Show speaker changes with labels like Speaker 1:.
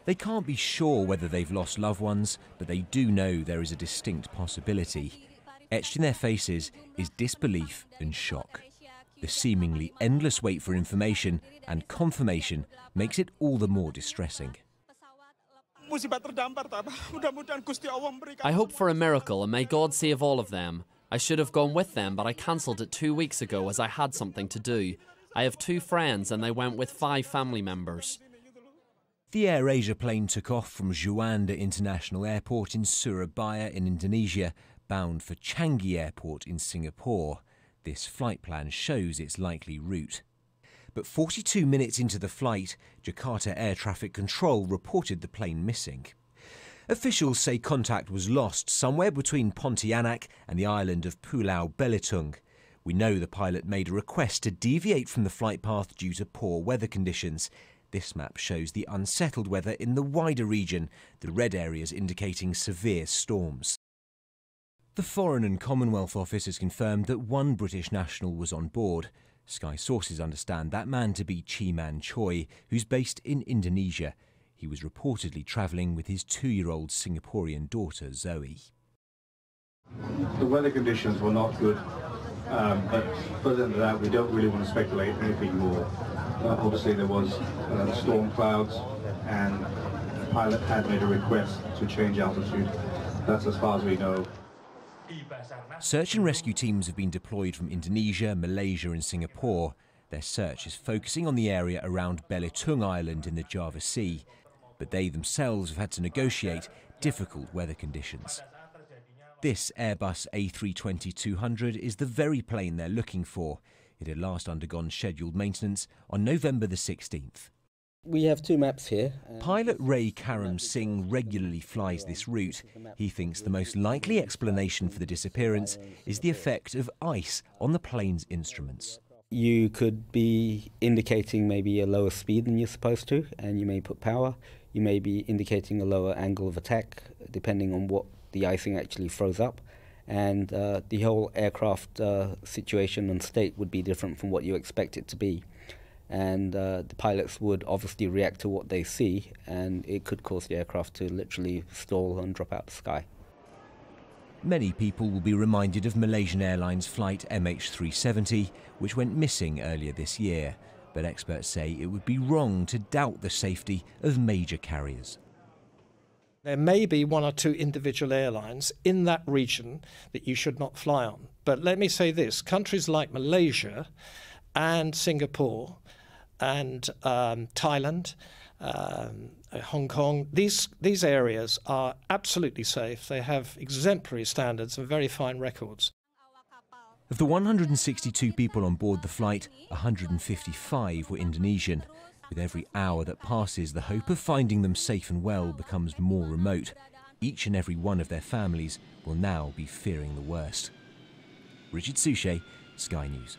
Speaker 1: They can't be sure whether they've lost loved ones, but they do know there is a distinct possibility. Etched in their faces is disbelief and shock. The seemingly endless wait for information and confirmation makes it all the more distressing.
Speaker 2: I hope for a miracle and may God save all of them. I should have gone with them, but I cancelled it 2 weeks ago as I had something to do. I have 2 friends and they went with 5 family members.
Speaker 1: The AirAsia plane took off from Juanda International Airport in Surabaya in Indonesia, bound for Changi Airport in Singapore. This flight plan shows its likely route. But 42 minutes into the flight, Jakarta Air Traffic Control reported the plane missing. Officials say contact was lost somewhere between Pontianak and the island of Pulau Belitung. We know the pilot made a request to deviate from the flight path due to poor weather conditions. This map shows the unsettled weather in the wider region, the red areas indicating severe storms. The Foreign and Commonwealth Office has confirmed that 1 British national was on board. Sky sources understand that man to be Chiman Choi, who's based in Indonesia. He was reportedly travelling with his 2-year-old Singaporean daughter, Zoe.
Speaker 3: The weather conditions were not good, but further than that, we don't really want to speculate anything more. Obviously, there was storm clouds, and the pilot had made a request to change altitude. That's as far as we know.
Speaker 1: Search and rescue teams have been deployed from Indonesia, Malaysia and Singapore. Their search is focusing on the area around Belitung Island in the Java Sea, but they themselves have had to negotiate difficult weather conditions. This Airbus A320-200 is the very plane they're looking for. It had last undergone scheduled maintenance on November the 16th.
Speaker 4: We have 2 maps here.
Speaker 1: Pilot Ray Karam Singh regularly flies this route. He thinks the most likely explanation for the disappearance is the effect of ice on the plane's instruments.
Speaker 4: You could be indicating maybe a lower speed than you're supposed to, and you may put power. You may be indicating a lower angle of attack, depending on what the icing actually froze up. And the whole aircraft situation and state would be different from what you expect it to be. And the pilots would obviously react to what they see, and it could cause the aircraft to literally stall and drop out the sky.
Speaker 1: Many people will be reminded of Malaysian Airlines flight MH370, which went missing earlier this year. But experts say it would be wrong to doubt the safety of major carriers.
Speaker 5: There may be 1 or 2 individual airlines in that region that you should not fly on. But let me say this, countries like Malaysia and Singapore and Thailand, Hong Kong, these areas are absolutely safe. They have exemplary standards and very fine records.
Speaker 1: Of the 162 people on board the flight, 155 were Indonesian. With every hour that passes, the hope of finding them safe and well becomes more remote. Each and every one of their families will now be fearing the worst. Richard Suchet, Sky News.